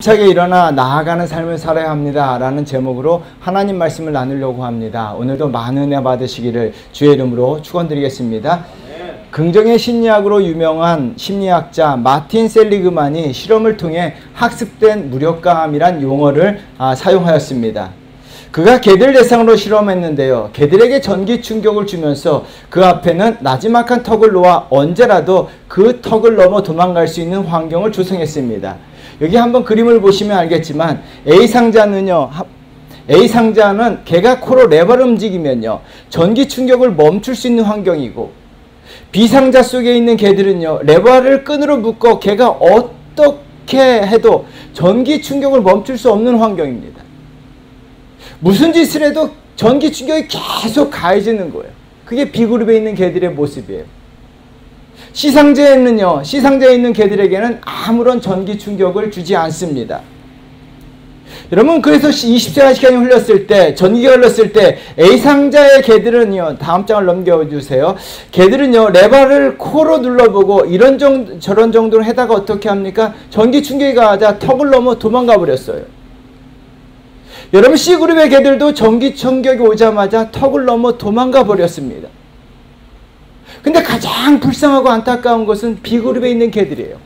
차게 일어나 나아가는 삶을 살아야 합니다 라는 제목으로 하나님 말씀을 나누려고 합니다. 오늘도 많은 은혜 받으시기를 주의 이름으로 축원드리겠습니다. 긍정의 심리학으로 유명한 심리학자 마틴 셀리그만이 실험을 통해 학습된 무력감이란 용어를 사용하였습니다. 그가 개들 대상으로 실험했는데요. 개들에게 전기 충격을 주면서 그 앞에는 나지막한 턱을 놓아 언제라도 그 턱을 넘어 도망갈 수 있는 환경을 조성했습니다. 여기 한번 그림을 보시면 알겠지만 A상자는 개가 코로 레버를 움직이면요. 전기 충격을 멈출 수 있는 환경이고 B상자 속에 있는 개들은요. 레버를 끈으로 묶어 개가 어떻게 해도 전기 충격을 멈출 수 없는 환경입니다. 무슨 짓을 해도 전기 충격이 계속 가해지는 거예요. 그게 B그룹에 있는 개들의 모습이에요. C상자에 있는 개들에게는 아무런 전기 충격을 주지 않습니다. 여러분, 그래서 24시간이 흘렀을 때, 전기가 흘렀을 때 A상자의 개들은요, 다음 장을 넘겨주세요. 개들은요, 레버를 코로 눌러보고 저런 정도로 해다가 어떻게 합니까? 전기 충격이 가하자 턱을 넘어 도망가 버렸어요. 여러분, C그룹의 개들도 전기 충격이 오자마자 턱을 넘어 도망가 버렸습니다. 근데 가장 불쌍하고 안타까운 것은 B그룹에 있는 개들이에요.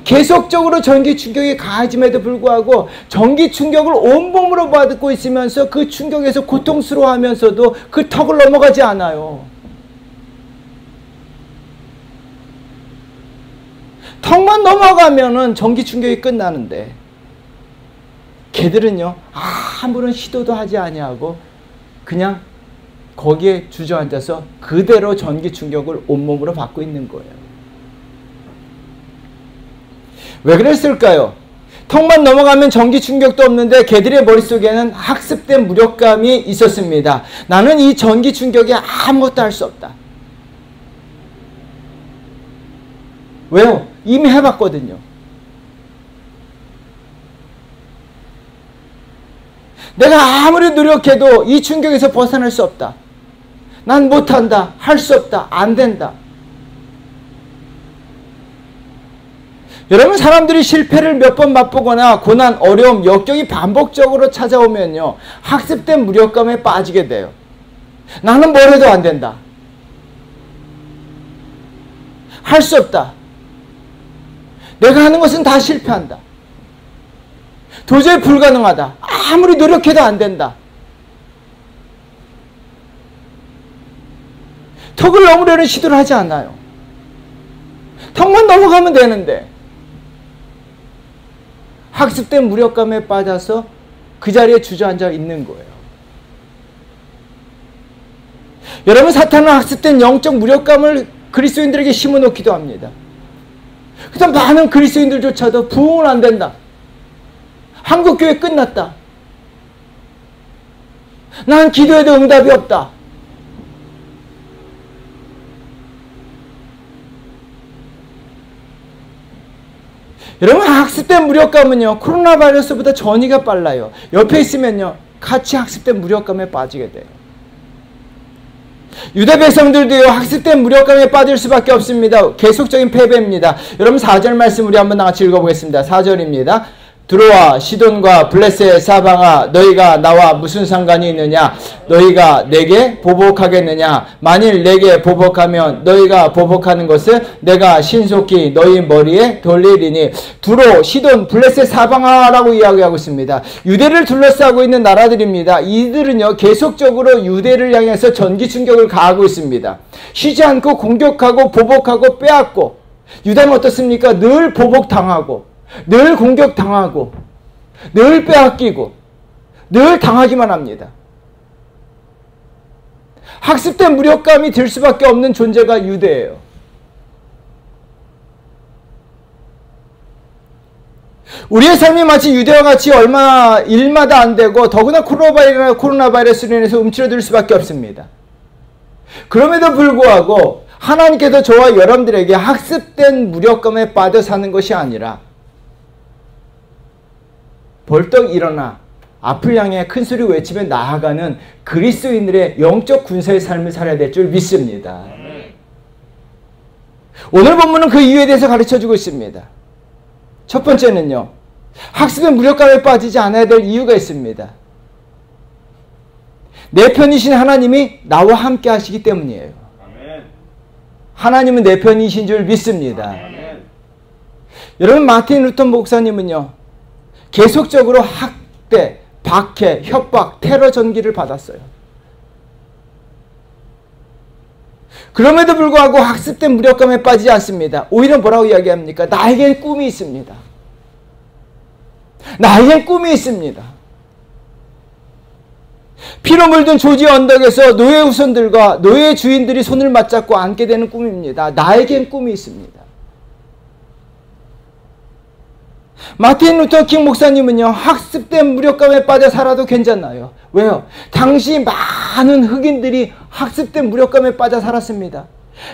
계속적으로 전기 충격이 가해짐에도 불구하고 전기 충격을 온몸으로 받고 있으면서 그 충격에서 고통스러워하면서도 그 턱을 넘어가지 않아요. 턱만 넘어가면은 전기 충격이 끝나는데 개들은요, 아무런 시도도 하지 아니하고 그냥 거기에 주저앉아서 그대로 전기 충격을 온몸으로 받고 있는 거예요. 왜 그랬을까요? 턱만 넘어가면 전기 충격도 없는데 개들의 머릿속에는 학습된 무력감이 있었습니다. 나는 이 전기 충격에 아무것도 할 수 없다. 왜요? 이미 해봤거든요. 내가 아무리 노력해도 이 충격에서 벗어날 수 없다. 난 못한다. 할 수 없다. 안 된다. 여러분, 사람들이 실패를 몇 번 맛보거나 고난, 어려움, 역경이 반복적으로 찾아오면요. 학습된 무력감에 빠지게 돼요. 나는 뭘 해도 안 된다. 할 수 없다. 내가 하는 것은 다 실패한다. 도저히 불가능하다. 아무리 노력해도 안 된다. 턱을 넘으려는 시도를 하지 않아요. 턱만 넘어가면 되는데 학습된 무력감에 빠져서 그 자리에 주저앉아 있는 거예요. 여러분, 사탄은 학습된 영적 무력감을 그리스도인들에게 심어놓기도 합니다. 그래서 많은 그리스도인들조차도 부흥은 안 된다. 한국교회 끝났다. 난 기도해도 응답이 없다. 여러분, 학습된 무력감은요, 코로나 바이러스보다 전이가 빨라요. 옆에 있으면요, 같이 학습된 무력감에 빠지게 돼요. 유대 백성들도요, 학습된 무력감에 빠질 수밖에 없습니다. 계속적인 패배입니다. 여러분, 4절 말씀 우리 한번 같이 읽어보겠습니다. 4절입니다. 들어와 시돈과 블레셋 사방아, 너희가 나와 무슨 상관이 있느냐? 너희가 내게 보복하겠느냐? 만일 내게 보복하면 너희가 보복하는 것을 내가 신속히 너희 머리에 돌리리니. 두로, 시돈, 블레셋 사방아라고 이야기하고 있습니다. 유대를 둘러싸고 있는 나라들입니다. 이들은요, 계속적으로 유대를 향해서 전기 충격을 가하고 있습니다. 쉬지 않고 공격하고 보복하고 빼앗고. 유다는 어떻습니까? 늘 보복당하고 늘 공격당하고 늘 빼앗기고 늘 당하기만 합니다. 학습된 무력감이 들 수밖에 없는 존재가 유대예요. 우리의 삶이 마치 유대와 같이 얼마 일마다 안 되고 더구나 코로나 바이러스로 인해서 움츠러들 수밖에 없습니다. 그럼에도 불구하고 하나님께서 저와 여러분들에게 학습된 무력감에 빠져 사는 것이 아니라 벌떡 일어나 앞을 향해 큰 소리 외치며 나아가는 그리스도인들의 영적 군사의 삶을 살아야 될 줄 믿습니다. 오늘 본문은 그 이유에 대해서 가르쳐주고 있습니다. 첫 번째는요, 학습의 무력감에 빠지지 않아야 될 이유가 있습니다. 내 편이신 하나님이 나와 함께 하시기 때문이에요. 하나님은 내 편이신 줄 믿습니다. 여러분, 마틴 루터 목사님은요, 계속적으로 학대, 박해, 협박, 테러 전기를 받았어요. 그럼에도 불구하고 학습된 무력감에 빠지지 않습니다. 오히려 뭐라고 이야기합니까? 나에겐 꿈이 있습니다. 나에겐 꿈이 있습니다. 피로 물든 조지 언덕에서 노예 후손들과 노예 주인들이 손을 맞잡고 앉게 되는 꿈입니다. 나에겐 꿈이 있습니다. 마틴 루터 킹 목사님은요, 학습된 무력감에 빠져 살아도 괜찮나요? 왜요? 당시 많은 흑인들이 학습된 무력감에 빠져 살았습니다.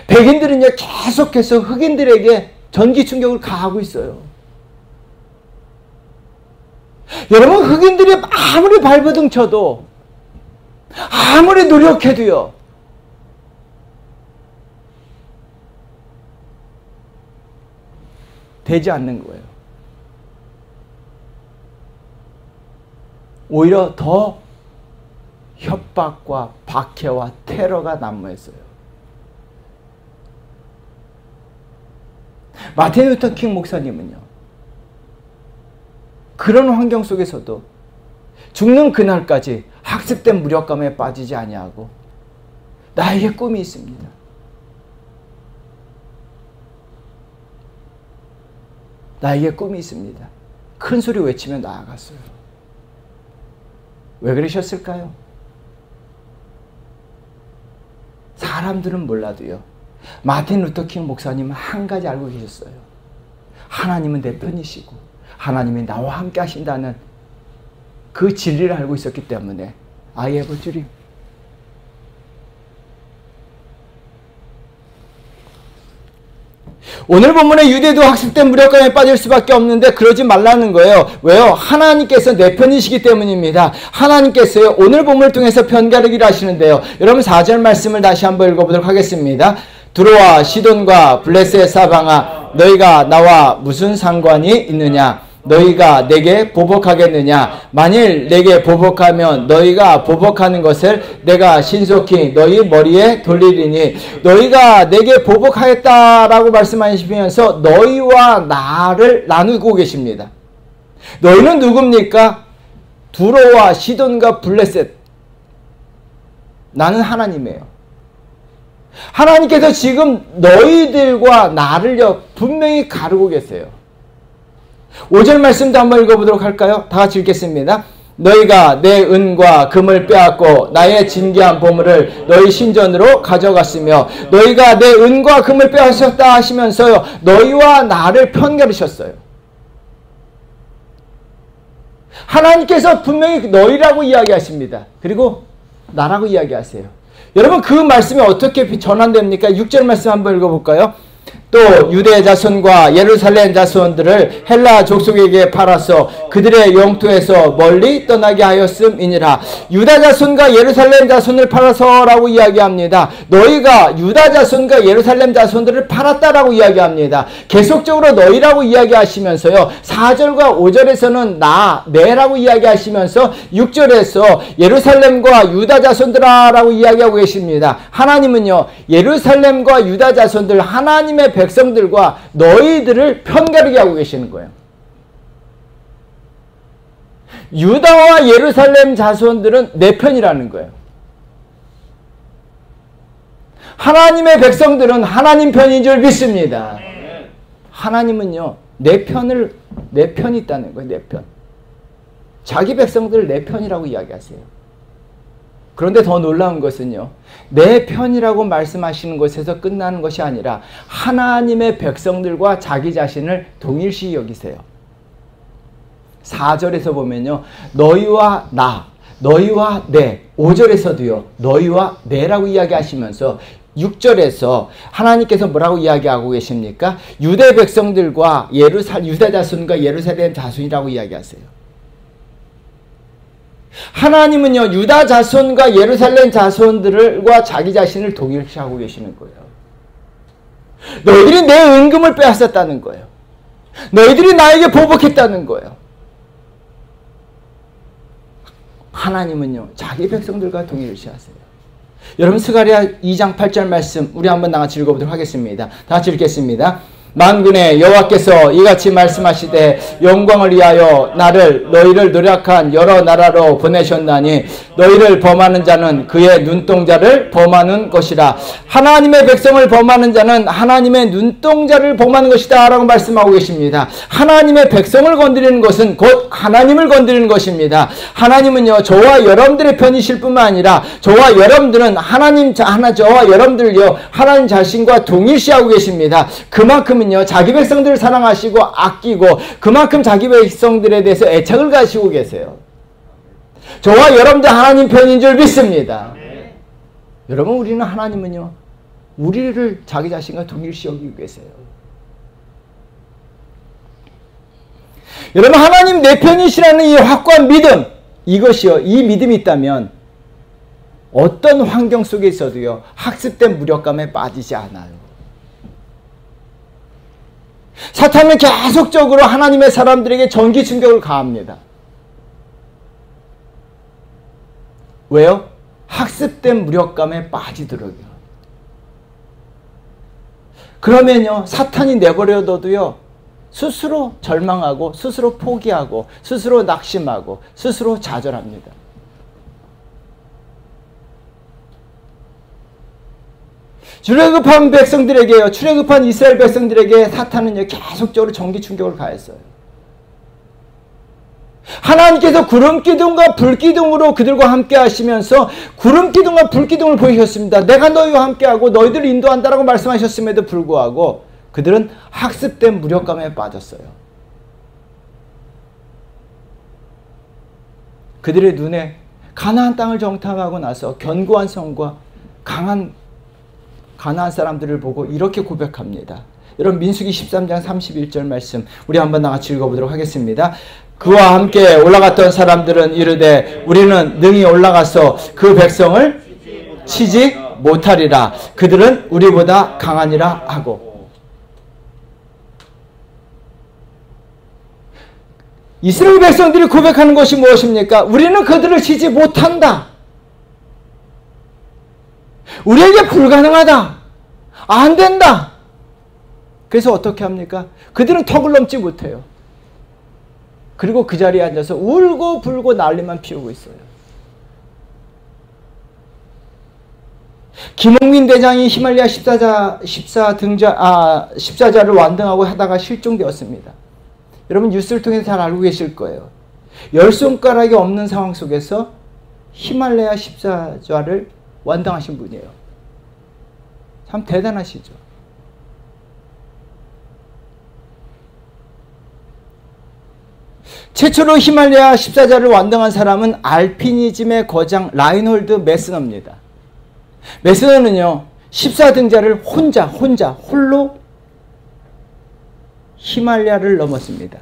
백인들은요, 계속해서 흑인들에게 전기 충격을 가하고 있어요. 여러분, 흑인들이 아무리 발버둥 쳐도, 아무리 노력해도요, 되지 않는 거예요. 오히려 더 협박과 박해와 테러가 난무했어요. 마틴 루터 킹 목사님은요, 그런 환경 속에서도 죽는 그날까지 학습된 무력감에 빠지지 아니하고 나에게 꿈이 있습니다. 나에게 꿈이 있습니다. 큰 소리 외치며 나아갔어요. 왜 그러셨을까요? 사람들은 몰라도요, 마틴 루터 킹 목사님은 한 가지 알고 계셨어요. 하나님은 내 편이시고 하나님이 나와 함께 하신다는 그 진리를 알고 있었기 때문에 I have a dream. 오늘 본문의 유대도 학습된 무력감에 빠질 수밖에 없는데 그러지 말라는 거예요. 왜요? 하나님께서 내 편이시기 때문입니다. 하나님께서요, 오늘 본문을 통해서 편가르기를 하시는데요. 여러분 4절 말씀을 다시 한번 읽어보도록 하겠습니다. 두로와 시돈과 블레셋 사방아, 너희가 나와 무슨 상관이 있느냐? 너희가 내게 보복하겠느냐? 만일 내게 보복하면 너희가 보복하는 것을 내가 신속히 너희 머리에 돌리리니, 너희가 내게 보복하겠다라고 말씀하시면서 너희와 나를 나누고 계십니다. 너희는 누굽니까? 두로와 시돈과 블레셋. 나는 하나님이에요. 하나님께서 지금 너희들과 나를요, 분명히 가르고 계세요. 5절 말씀도 한번 읽어보도록 할까요? 다 같이 읽겠습니다. 너희가 내 은과 금을 빼앗고 나의 진귀한 보물을 너희 신전으로 가져갔으며, 너희가 내 은과 금을 빼앗았다 하시면서요, 너희와 나를 편가르셨어요. 하나님께서 분명히 너희라고 이야기하십니다. 그리고 나라고 이야기하세요. 여러분, 그 말씀이 어떻게 전환됩니까? 6절 말씀 한번 읽어볼까요? 또 유대 자손과 예루살렘 자손들을 헬라 족속에게 팔아서 그들의 영토에서 멀리 떠나게 하였음이니라. 유다 자손과 예루살렘 자손을 팔아서라고 이야기합니다. 너희가 유다 자손과 예루살렘 자손들을 팔았다라고 이야기합니다. 계속적으로 너희라고 이야기하시면서요, 4절과 5절에서는 내라고 이야기하시면서 6절에서 예루살렘과 유다 자손들아라고 이야기하고 계십니다. 하나님은요, 예루살렘과 유다 자손들, 하나님의 백성들과 너희들을 편가르게 하고 계시는 거예요. 유다와 예루살렘 자손들은 내 편이라는 거예요. 하나님의 백성들은 하나님 편인 줄 믿습니다. 하나님은요, 내 편이 있다는 거예요. 내 편. 자기 백성들을 내 편이라고 이야기하세요. 그런데 더 놀라운 것은요, 내 편이라고 말씀하시는 것에서 끝나는 것이 아니라 하나님의 백성들과 자기 자신을 동일시 여기세요. 4절에서 보면요, 너희와 나, 너희와 내, 5절에서도요, 너희와 내라고 이야기하시면서 6절에서 하나님께서 뭐라고 이야기하고 계십니까? 유대 백성들과 유다 자손과 예루살렘 자손이라고 이야기하세요. 하나님은요, 유다 자손과 예루살렘 자손들과 자기 자신을 동일시하고 계시는 거예요. 너희들이 내 은금을 빼앗았다는 거예요. 너희들이 나에게 보복했다는 거예요. 하나님은요, 자기 백성들과 동일시하세요. 여러분, 스가랴 2장 8절 말씀 우리 한번 나같이 읽어보도록 하겠습니다. 다 같이 읽겠습니다. 만군의 여호와께서 이같이 말씀하시되 영광을 위하여 너희를 노력한 여러 나라로 보내셨나니 너희를 범하는 자는 그의 눈동자를 범하는 것이라. 하나님의 백성을 범하는 자는 하나님의 눈동자를 범하는 것이다 라고 말씀하고 계십니다. 하나님의 백성을 건드리는 것은 곧 하나님을 건드리는 것입니다. 하나님은요, 저와 여러분들의 편이실 뿐만 아니라 저와 여러분들은 저와 여러분들요, 하나님 자신과 동일시하고 계십니다. 그만큼 자기 백성들을 사랑하시고 아끼고 그만큼 자기 백성들에 대해서 애착을 가지고 계세요. 저와 여러분들 하나님 편인 줄 믿습니다. 여러분, 우리는 하나님은요, 우리를 자기 자신과 동일시 여기고 계세요. 여러분, 하나님 내 편이시라는 이 확고한 믿음, 이것이요, 이 믿음이 있다면 어떤 환경 속에 있어도요, 학습된 무력감에 빠지지 않아요. 사탄은 계속적으로 하나님의 사람들에게 전기 충격을 가합니다. 왜요? 학습된 무력감에 빠지도록요. 그러면요, 사탄이 내버려둬도요, 스스로 절망하고 스스로 포기하고 스스로 낙심하고 스스로 좌절합니다. 출애굽한 백성들에게요, 출애굽한 이스라엘 백성들에게 사탄은요, 계속적으로 전기 충격을 가했어요. 하나님께서 구름 기둥과 불 기둥으로 그들과 함께 하시면서 구름 기둥과 불 기둥을 보이셨습니다. 내가 너희와 함께하고 너희들을 인도한다라고 말씀하셨음에도 불구하고 그들은 학습된 무력감에 빠졌어요. 그들의 눈에 가나안 땅을 정탐하고 나서 견고한 성과 강한 가나안 사람들을 보고 이렇게 고백합니다. 여러분, 민수기 13장 31절 말씀 우리 한번 나같이 읽어보도록 하겠습니다. 그와 함께 올라갔던 사람들은 이르되 우리는 능히 올라가서 그 백성을 치지 못하리라. 그들은 우리보다 강하니라 하고. 이스라엘 백성들이 고백하는 것이 무엇입니까? 우리는 그들을 치지 못한다. 우리에게 불가능하다. 안 된다. 그래서 어떻게 합니까? 그들은 턱을 넘지 못해요. 그리고 그 자리에 앉아서 울고 불고 난리만 피우고 있어요. 김홍민 대장이 히말라야 14자를 완등하고 하다가 실종되었습니다. 여러분, 뉴스를 통해서 잘 알고 계실 거예요. 10손가락이 없는 상황 속에서 히말라야 14자를 완당하신 분이에요. 참 대단하시죠. 최초로 히말라야 14자를 완당한 사람은 알피니즘의 거장 라인홀드 메스너입니다. 메스너는요, 14등자를 홀로 히말라야를 넘었습니다.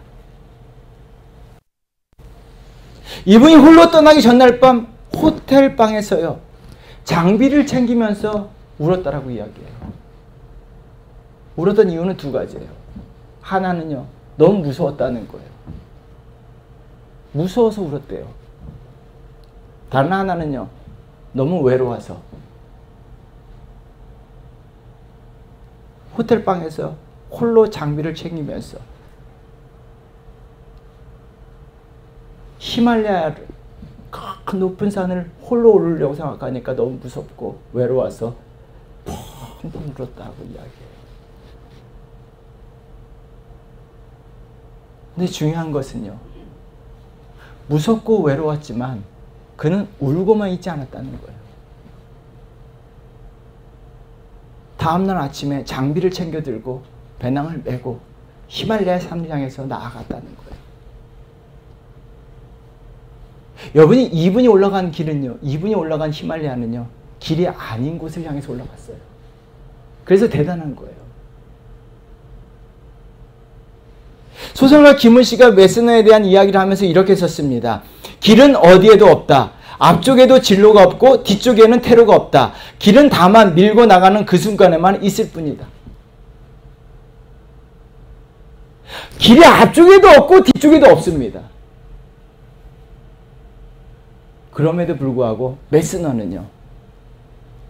이분이 홀로 떠나기 전날 밤 호텔 방에서요, 장비를 챙기면서 울었다라고 이야기해요. 울었던 이유는 두 가지예요. 하나는요, 너무 무서웠다는 거예요. 무서워서 울었대요. 다른 하나는요, 너무 외로워서. 호텔 방에서 홀로 장비를 챙기면서 히말라야를 큰 높은 산을 홀로 오르려고 생각하니까 너무 무섭고 외로워서 펑펑 울었다고 이야기해요. 근데 중요한 것은요, 무섭고 외로웠지만 그는 울고만 있지 않았다는 거예요. 다음날 아침에 장비를 챙겨 들고 배낭을 메고 히말라야 산을 향해서 나아갔다는 거예요. 여러분이 이분이 올라간 길은요, 이분이 올라간 히말라야는요, 길이 아닌 곳을 향해서 올라갔어요. 그래서 대단한 거예요. 소설가 김은씨가 메스너에 대한 이야기를 하면서 이렇게 썼습니다. 길은 어디에도 없다. 앞쪽에도 진로가 없고 뒤쪽에는 퇴로가 없다. 길은 다만 밀고 나가는 그 순간에만 있을 뿐이다. 길이 앞쪽에도 없고 뒤쪽에도 없습니다. 그럼에도 불구하고 메스너는요,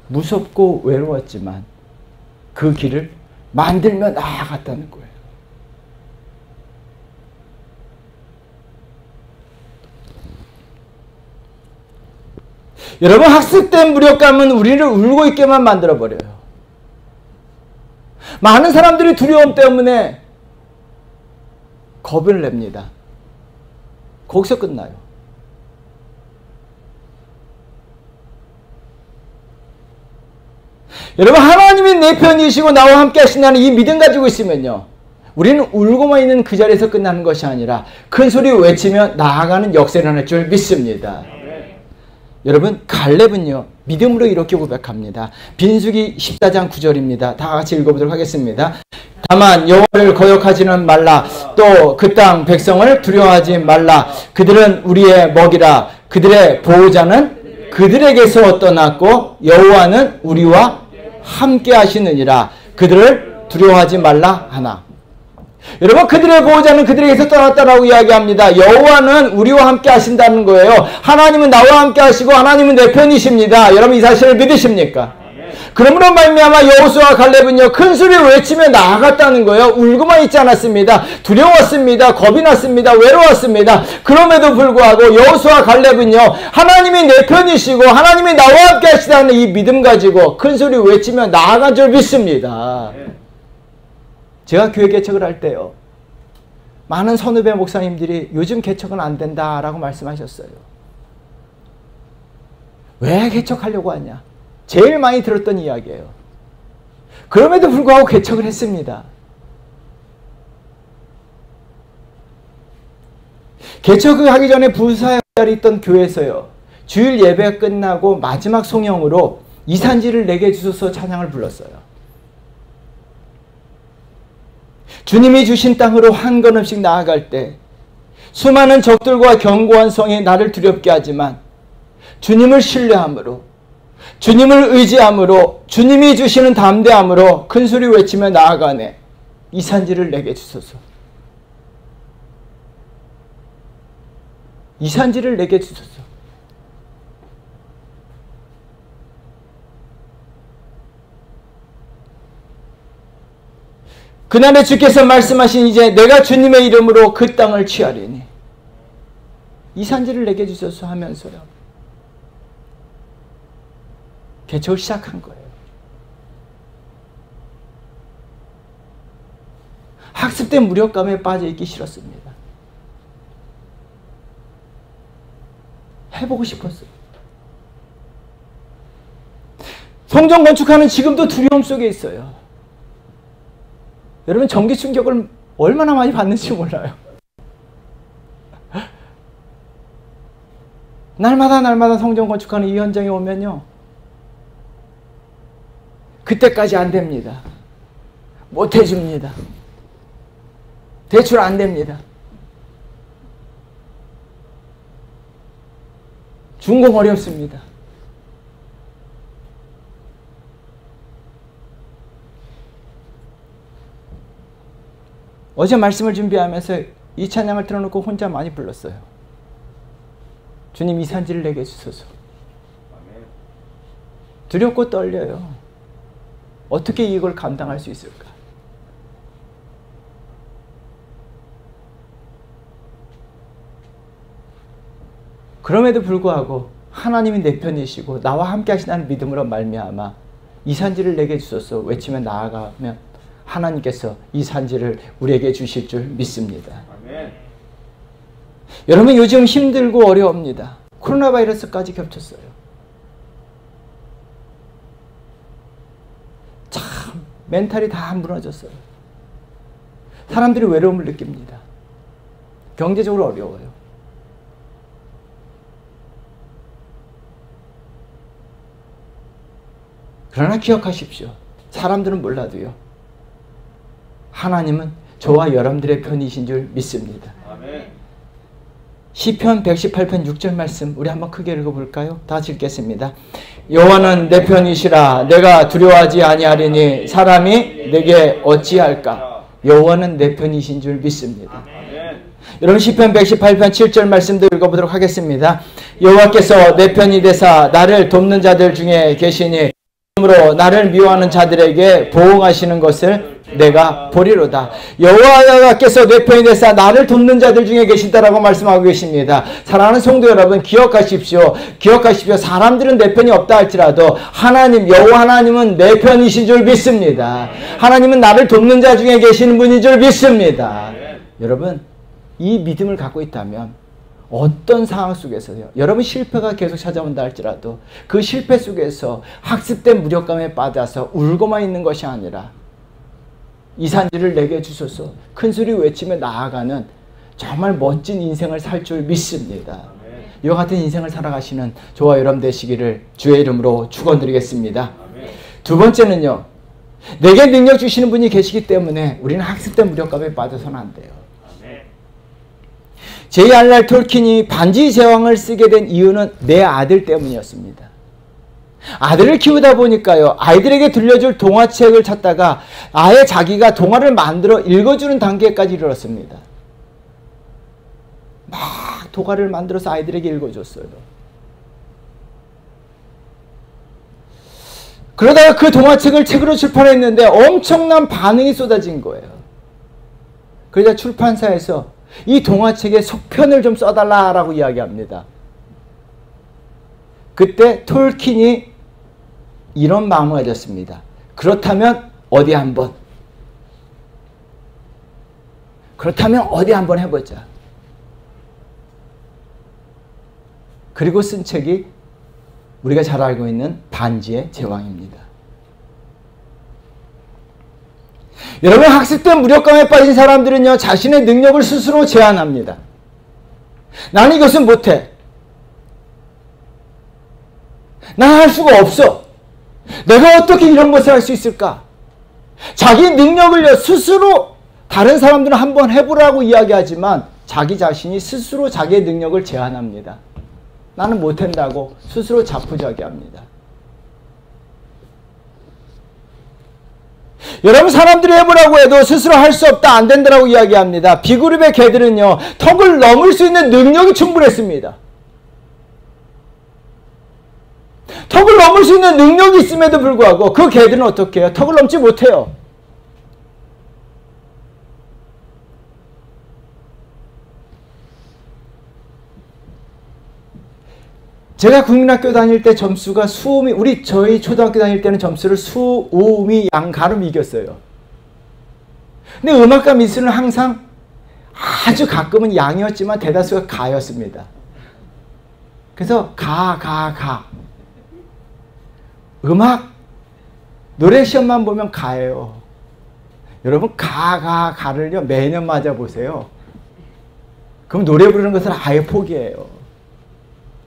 무섭고 외로웠지만 그 길을 만들며 나아갔다는 거예요. 여러분, 학습된 무력감은 우리를 울고 있게만 만들어버려요. 많은 사람들이 두려움 때문에 겁을 냅니다. 거기서 끝나요. 여러분, 하나님이 내 편이시고 나와 함께 하신다는 이 믿음 가지고 있으면요, 우리는 울고만 있는 그 자리에서 끝나는 것이 아니라 큰 소리 외치며 나아가는 역사를 할 줄 믿습니다. 여러분, 갈렙은요, 믿음으로 이렇게 고백합니다. 빈수기 14장 9절입니다. 다 같이 읽어보도록 하겠습니다. 다만 여호와를 거역하지는 말라. 또 그 땅 백성을 두려워하지 말라. 그들은 우리의 먹이라. 그들의 보호자는 그들에게서 떠났고 여호와는 우리와 함께 하시느니라. 그들을 두려워하지 말라 하나. 여러분, 그들의 보호자는 그들에게서 떠났다라고 이야기합니다. 여호와는 우리와 함께 하신다는 거예요. 하나님은 나와 함께 하시고 하나님은 내 편이십니다. 여러분, 이 사실을 믿으십니까? 그러므로 말미암아 여호수아와 갈렙은요, 큰 소리를 외치며 나아갔다는 거예요. 울고만 있지 않았습니다. 두려웠습니다. 겁이 났습니다. 외로웠습니다. 그럼에도 불구하고 여호수아와 갈렙은요, 하나님이 내 편이시고 하나님이 나와 함께 하시다는 이 믿음 가지고 큰 소리 외치며 나아간 줄 믿습니다. 제가 교회 개척을 할 때요, 많은 선후배 목사님들이 요즘 개척은 안 된다라고 말씀하셨어요. 왜 개척하려고 하냐? 제일 많이 들었던 이야기예요. 그럼에도 불구하고 개척을 했습니다. 개척을 하기 전에 부사에 있던 교회에서요, 주일 예배가 끝나고 마지막 송영으로 이산지를 내게 주소서 찬양을 불렀어요. 주님이 주신 땅으로 한 걸음씩 나아갈 때 수많은 적들과 견고한 성이 나를 두렵게 하지만 주님을 신뢰함으로, 주님을 의지함으로, 주님이 주시는 담대함으로 큰 소리 외치며 나아가네. 이 산지를 내게 주소서. 이 산지를 내게 주소서. 그날에 주께서 말씀하신 이제 내가 주님의 이름으로 그 땅을 취하리니 이 산지를 내게 주소서 하면서요, 개척을 시작한 거예요. 학습된 무력감에 빠져있기 싫었습니다. 해보고 싶었어요. 성전 건축하는 지금도 두려움 속에 있어요. 여러분, 전기 충격을 얼마나 많이 받는지 몰라요. 날마다 성전 건축하는 이 현장에 오면요, 그때까지 안 됩니다. 못 해줍니다. 대출 안 됩니다. 준공 어렵습니다. 어제 말씀을 준비하면서 이 찬양을 틀어놓고 혼자 많이 불렀어요. 주님, 이 산지를 내게 주소서. 두렵고 떨려요. 어떻게 이걸 감당할 수 있을까? 그럼에도 불구하고 하나님이 내 편이시고 나와 함께 하시다는 믿음으로 말미암아 이 산지를 내게 주소서 외치며 나아가면 하나님께서 이 산지를 우리에게 주실 줄 믿습니다. 아멘. 여러분, 요즘 힘들고 어려웁니다. 코로나 바이러스까지 겹쳤어요. 참 멘탈이 다 무너졌어요. 사람들이 외로움을 느낍니다. 경제적으로 어려워요. 그러나 기억하십시오. 사람들은 몰라도요, 하나님은 저와 여러분들의 편이신 줄 믿습니다. 아멘. 시편 118편 6절 말씀 우리 한번 크게 읽어볼까요? 다 같이 읽겠습니다. 여호와는 내 편이시라. 내가 두려워하지 아니하리니 사람이 내게 어찌할까? 여호와는 내 편이신 줄 믿습니다. 여러분 시편 118편 7절 말씀도 읽어보도록 하겠습니다. 여호와께서 내 편이 되사 나를 돕는 자들 중에 계시니 그러므로 나를 미워하는 자들에게 보응하시는 것을 내가 보리로다. 여호와께서 내 편이 되사 나를 돕는 자들 중에 계시다라고 말씀하고 계십니다. 사랑하는 성도 여러분, 기억하십시오. 사람들은 내 편이 없다 할지라도 하나님, 여호와 하나님은 내 편이신 줄 믿습니다. 하나님은 나를 돕는 자 중에 계시는 분인 줄 믿습니다. 여러분, 이 믿음을 갖고 있다면 어떤 상황 속에서요, 여러분 실패가 계속 찾아온다 할지라도 그 실패 속에서 학습된 무력감에 빠져서 울고만 있는 것이 아니라 이 산지를 내게 주소서 큰 소리 외치며 나아가는 정말 멋진 인생을 살 줄 믿습니다. 이와 같은 인생을 살아가시는 저와 여러분 되시기를 주의 이름으로 축원드리겠습니다. 두 번째는요, 내게 능력 주시는 분이 계시기 때문에 우리는 학습된 무력감에 빠져서는 안 돼요. J.R.R. 톨킨이 반지의 제왕을 쓰게 된 이유는 내 아들 때문이었습니다. 아들을 키우다 보니까요, 아이들에게 들려줄 동화책을 찾다가 아예 자기가 동화를 만들어 읽어주는 단계까지 이르렀습니다. 막 동화를 만들어서 아이들에게 읽어줬어요. 그러다가 그 동화책을 책으로 출판했는데 엄청난 반응이 쏟아진 거예요. 그러자 출판사에서 이 동화책의 속편을 좀 써달라라고 이야기합니다. 그때 톨킨이 이런 마음을 가졌습니다. 그렇다면 어디 한번 해보자. 그리고 쓴 책이 우리가 잘 알고 있는 반지의 제왕입니다. 여러분, 학습된 무력감에 빠진 사람들은요, 자신의 능력을 스스로 제한합니다. 나는 이것은 못해. 난 할 수가 없어. 내가 어떻게 이런 것을 할 수 있을까? 자기 능력을요, 스스로, 다른 사람들은 한번 해보라고 이야기하지만 자기 자신이 스스로 자기의 능력을 제한합니다. 나는 못한다고 스스로 자포자기합니다. 여러분, 사람들이 해보라고 해도 스스로 할 수 없다, 안 된다라고 이야기합니다. B그룹의 개들은요, 턱을 넘을 수 있는 능력이 충분했습니다. 턱을 넘을 수 있는 능력이 있음에도 불구하고 그 개들은 어떻게 해요? 턱을 넘지 못해요. 제가 국민학교 다닐 때 점수가 수음이, 저희 초등학교 다닐 때는 점수를 수음이 양가름 이겼어요. 근데 음악과 미술은 항상 아주 가끔은 양이었지만 대다수가 가였습니다. 그래서 가. 음악, 노래 시험만 보면 가예요. 여러분, 가를요, 매년 맞아보세요. 그럼 노래 부르는 것을 아예 포기해요.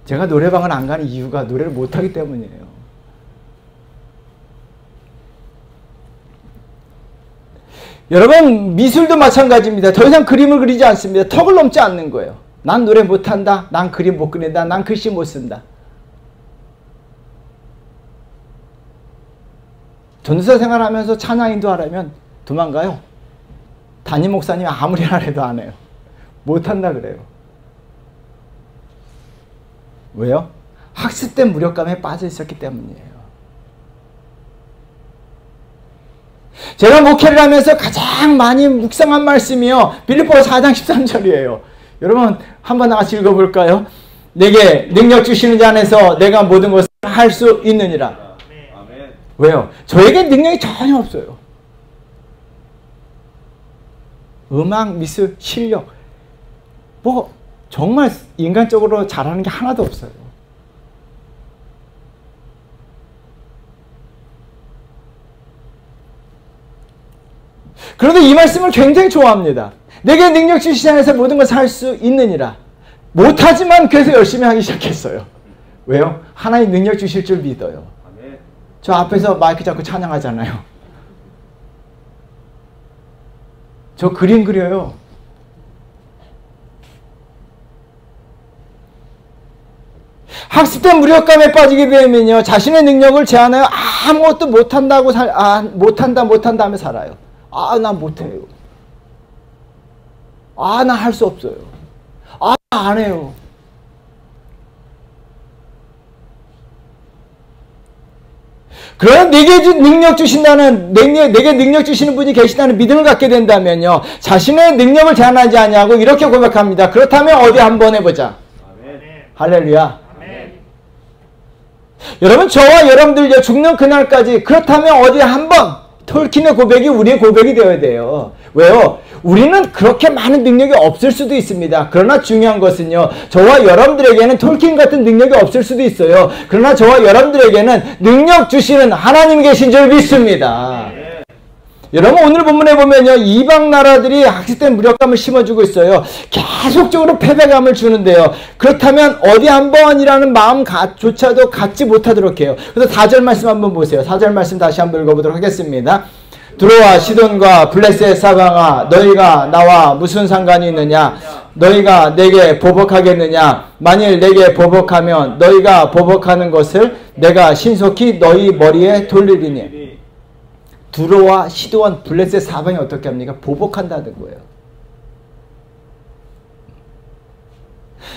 제가 노래방을 안 가는 이유가 노래를 못하기 때문이에요. 여러분, 미술도 마찬가지입니다. 더 이상 그림을 그리지 않습니다. 턱을 넘지 않는 거예요. 난 노래 못한다. 난 그림 못 그린다. 난 글씨 못 쓴다. 전도사 생활하면서 찬양 인도하려면 도망가요. 담임 목사님 아무리 하래도 안 해요. 못한다 그래요. 왜요? 학습된 무력감에 빠져 있었기 때문이에요. 제가 목회를 하면서 가장 많이 묵상한 말씀이요, 빌립보서 4장 13절이에요. 여러분, 한번 같이 읽어볼까요? 내게 능력 주시는 자 안에서 내가 모든 것을 할 수 있느니라. 왜요? 저에게 능력이 전혀 없어요. 음악, 미술, 실력, 정말 인간적으로 잘하는 게 하나도 없어요. 그런데 이 말씀을 굉장히 좋아합니다. 내게 능력 주시지 않아서 모든 것을 할 수 있느니라. 못하지만 그래서 열심히 하기 시작했어요. 왜요? 하나님 능력 주실 줄 믿어요. 저 앞에서 마이크 잡고 찬양하잖아요. 저 그림 그려요. 학습된 무력감에 빠지게 되면요, 자신의 능력을 제한하여 아무것도 못한다 하며 살아요. 난 못해요. 아, 나 할 수 없어요. 아, 안 해요. 그럼 내게 능력 주신다는, 내게 능력 주시는 분이 계시다는 믿음을 갖게 된다면요, 자신의 능력을 제한하지 않냐고 이렇게 고백합니다. 그렇다면 어디 한번 해보자. 아멘. 할렐루야. 아멘. 여러분, 저와 여러분들 죽는 그날까지 그렇다면 어디 한번, 톨킨의 고백이 우리의 고백이 되어야 돼요. 왜요? 우리는 그렇게 많은 능력이 없을 수도 있습니다. 그러나 중요한 것은요, 저와 여러분들에게는 톨킨 같은 능력이 없을 수도 있어요. 그러나 저와 여러분들에게는 능력 주시는 하나님이 계신 줄 믿습니다. 네. 여러분, 오늘 본문에 보면요, 이방 나라들이 학습된 무력감을 심어주고 있어요. 계속적으로 패배감을 주는데요. 그렇다면 어디 한번이라는 마음조차도 갖지 못하도록 해요. 그래서 4절 말씀 한번 보세요. 4절 말씀 다시 한번 읽어보도록 하겠습니다. 두로와 시돈과 블레셋 사방아, 너희가 나와 무슨 상관이 있느냐? 너희가 내게 보복하겠느냐? 만일 내게 보복하면 너희가 보복하는 것을 내가 신속히 너희 머리에 돌리리니. 두로와 시돈, 블레셋 사방이 어떻게 합니까? 보복한다는 거예요.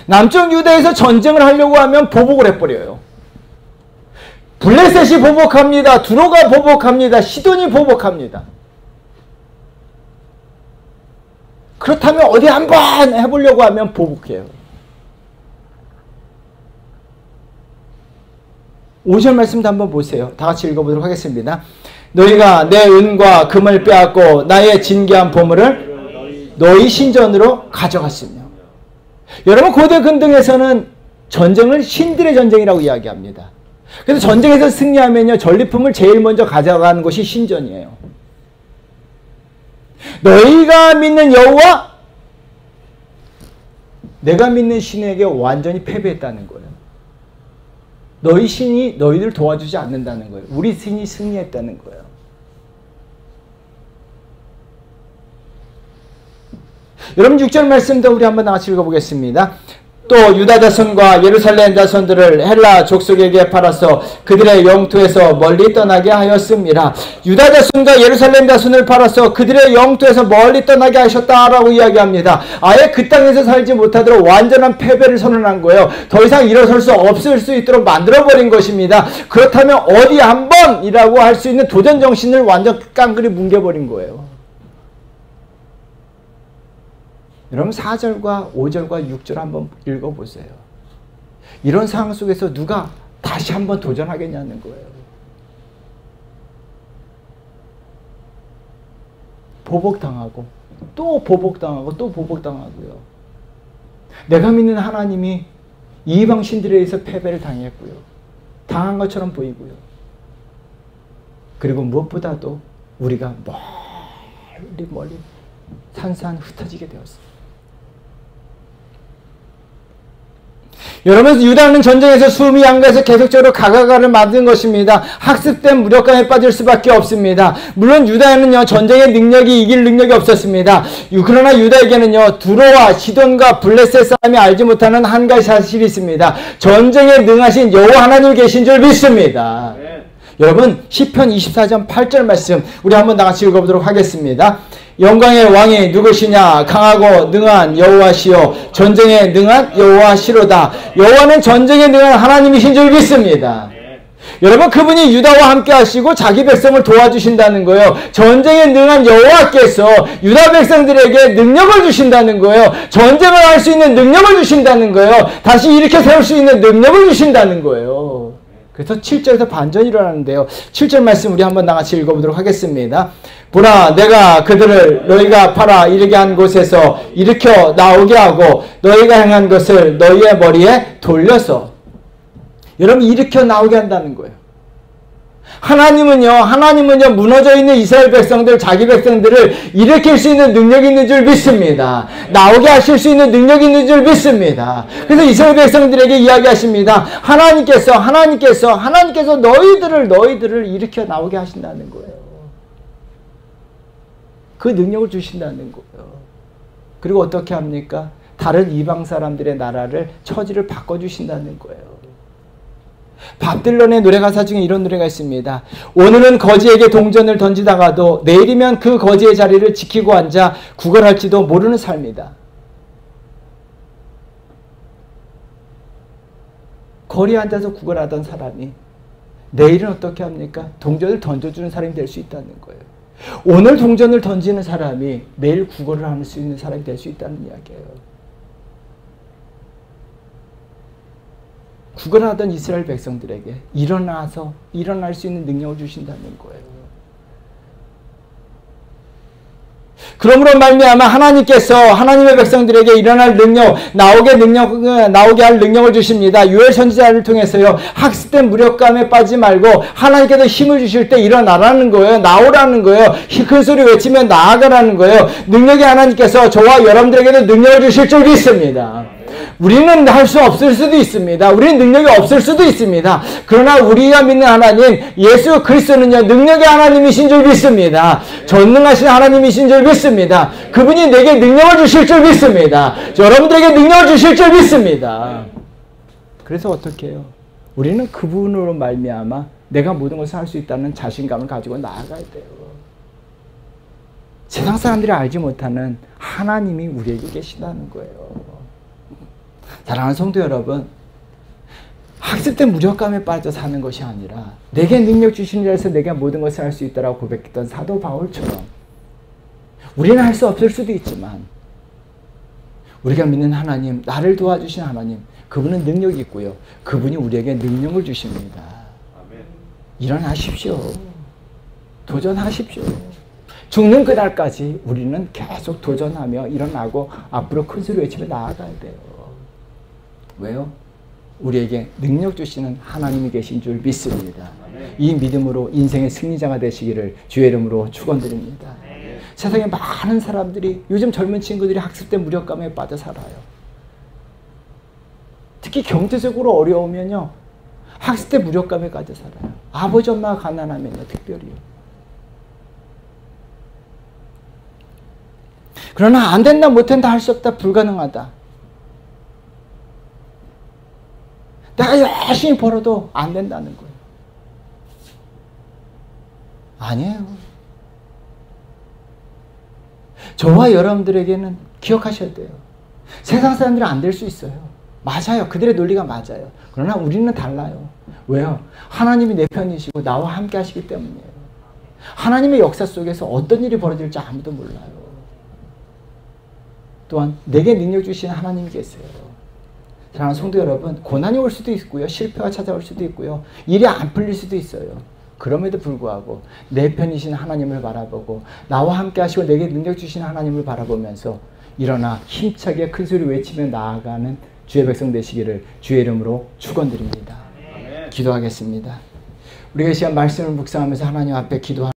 남쪽 유다에서 전쟁을 하려고 하면 보복을 해버려요. 블레셋이 보복합니다. 두로가 보복합니다. 시돈이 보복합니다. 그렇다면 어디 한번 해보려고 하면 보복해요. 5절 말씀도 한번 보세요. 다 같이 읽어보도록 하겠습니다. 너희가 내 은과 금을 빼앗고 나의 진귀한 보물을 너희 신전으로 가져갔으며. 여러분, 고대 근동에서는 전쟁을 신들의 전쟁이라고 이야기합니다. 그래서 전쟁에서 승리하면요, 전리품을 제일 먼저 가져가는 것이 신전이에요. 너희가 믿는 여호와, 내가 믿는 신에게 완전히 패배했다는 거예요. 너희 신이 너희들 도와주지 않는다는 거예요. 우리 신이 승리했다는 거예요. 여러분, 6절 말씀도 우리 한번 같이 읽어보겠습니다. 또 유다 자손과 예루살렘 자손들을 헬라 족속에게 팔아서 그들의 영토에서 멀리 떠나게 하였음이라. 유다 자손과 예루살렘 자손을 팔아서 그들의 영토에서 멀리 떠나게 하셨다라고 이야기합니다. 아예 그 땅에서 살지 못하도록 완전한 패배를 선언한 거예요. 더 이상 일어설 수 없을 수 있도록 만들어버린 것입니다. 그렇다면 어디 한번이라고 할 수 있는 도전 정신을 완전 깡그리 뭉개버린 거예요. 여러분, 4절과 5절과 6절 한번 읽어보세요. 이런 상황 속에서 누가 다시 한번 도전하겠냐는 거예요. 보복당하고 또 보복당하고 또 보복당하고요. 내가 믿는 하나님이 이방 신들에 의해서 패배를 당했고요. 당한 것처럼 보이고요. 그리고 무엇보다도 우리가 멀리 산산 흩어지게 되었습니다. 여러분, 유다는 전쟁에서 숨이 양가에서 계속적으로 가가가를 만든 것입니다. 학습된 무력감에 빠질 수밖에 없습니다. 물론 유다에는요, 전쟁의 능력이 이길 능력이 없었습니다. 그러나 유다에게는요, 두로와 시돈과 블레셋 사람이 알지 못하는 한 가지 사실이 있습니다. 전쟁에 능하신 여호와 하나님이 계신 줄 믿습니다. 네. 여러분, 시편 24장 8절 말씀 우리 한번 다 같이 읽어보도록 하겠습니다. 영광의 왕이 누구시냐? 강하고 능한 여호와시요 전쟁에 능한 여호와시로다. 여호와는 전쟁에 능한 하나님이신 줄 믿습니다. 여러분, 그분이 유다와 함께 하시고 자기 백성을 도와주신다는 거예요. 전쟁에 능한 여호와께서 유다 백성들에게 능력을 주신다는 거예요. 전쟁을 할 수 있는 능력을 주신다는 거예요. 다시 일으켜 세울 수 있는 능력을 주신다는 거예요. 그래서 7절에서 반전이 일어나는데요. 7절 말씀 우리 한번 나같이 읽어보도록 하겠습니다. 보라, 내가 그들을 너희가 팔아 이르게 한 곳에서 일으켜 나오게 하고 너희가 행한 것을 너희의 머리에 돌려서. 여러분, 일으켜 나오게 한다는 거예요. 하나님은요 무너져 있는 이스라엘 백성들, 자기 백성들을 일으킬 수 있는 능력이 있는 줄 믿습니다. 나오게 하실 수 있는 능력이 있는 줄 믿습니다. 그래서 이스라엘 백성들에게 이야기하십니다. 하나님께서 너희들을 일으켜 나오게 하신다는 거예요. 그 능력을 주신다는 거예요. 그리고 어떻게 합니까? 다른 이방 사람들의 나라를, 처지를 바꿔주신다는 거예요. 밥 딜런의 노래 가사 중에 이런 노래가 있습니다. 오늘은 거지에게 동전을 던지다가도 내일이면 그 거지의 자리를 지키고 앉아 구걸할지도 모르는 삶이다. 거리에 앉아서 구걸하던 사람이 내일은 어떻게 합니까? 동전을 던져주는 사람이 될 수 있다는 거예요. 오늘 동전을 던지는 사람이 내일 구걸을 할 수 있는 사람이 될 수 있다는 이야기예요. 구걸하던 이스라엘 백성들에게 일어나서 일어날 수 있는 능력을 주신다는 거예요. 그러므로 말미암아 하나님께서 하나님의 백성들에게 일어날 능력, 나오게 할 능력을 주십니다. 요엘 선지자를 통해서요. 학습된 무력감에 빠지지 말고 하나님께서 힘을 주실 때 일어나라는 거예요. 나오라는 거예요. 큰 소리 외치면 나아가라는 거예요. 능력의 하나님께서 저와 여러분들에게도 능력을 주실 줄 믿습니다. 우리는 할 수 없을 수도 있습니다. 우리는 능력이 없을 수도 있습니다. 그러나 우리가 믿는 하나님 예수 그리스도는요 능력의 하나님이신 줄 믿습니다. 전능하신 하나님이신 줄 믿습니다. 그분이 내게 능력을 주실 줄 믿습니다. 여러분들에게 능력을 주실 줄 믿습니다. 그래서 어떻게 해요? 우리는 그분으로 말미암아 내가 모든 것을 할 수 있다는 자신감을 가지고 나아가야 돼요. 세상 사람들이 알지 못하는 하나님이 우리에게 계시다는 거예요. 사랑하는 성도 여러분, 학습된 무력감에 빠져 사는 것이 아니라 내게 능력 주신 자에서 내가 모든 것을 할 수 있다라고 고백했던 사도 바울처럼 우리는 할 수 없을 수도 있지만 우리가 믿는 하나님, 나를 도와주신 하나님, 그분은 능력이 있고요. 그분이 우리에게 능력을 주십니다. 일어나십시오. 도전하십시오. 죽는 그날까지 우리는 계속 도전하며 일어나고 앞으로 큰 소리 외치며 나아가야 돼요. 왜요? 우리에게 능력 주시는 하나님이 계신 줄 믿습니다. 이 믿음으로 인생의 승리자가 되시기를 주의 이름으로 축원드립니다. 세상에 많은 사람들이 요즘 젊은 친구들이 학습된 무력감에 빠져 살아요. 특히 경제적으로 어려우면요 학습된 무력감에 빠져 살아요. 아버지 엄마가 가난하면요 특별히요. 그러나 안 된다 못한다 할 수 없다 불가능하다. 내가 열심히 벌어도 안 된다는 거예요. 아니에요. 저와 여러분들에게는 기억하셔야 돼요. 세상 사람들은 안 될 수 있어요. 맞아요. 그들의 논리가 맞아요. 그러나 우리는 달라요. 왜요? 하나님이 내 편이시고 나와 함께 하시기 때문이에요. 하나님의 역사 속에서 어떤 일이 벌어질지 아무도 몰라요. 또한 내게 능력 주시는 하나님이 계세요. 사랑하는 성도 여러분, 고난이 올 수도 있고요. 실패가 찾아올 수도 있고요. 일이 안 풀릴 수도 있어요. 그럼에도 불구하고 내 편이신 하나님을 바라보고 나와 함께 하시고 내게 능력 주시는 하나님을 바라보면서 일어나 힘차게 큰 소리 외치며 나아가는 주의 백성 되시기를 주의 이름으로 축원드립니다. 기도하겠습니다. 우리가 이 시간 말씀을 묵상하면서 하나님 앞에 기도하는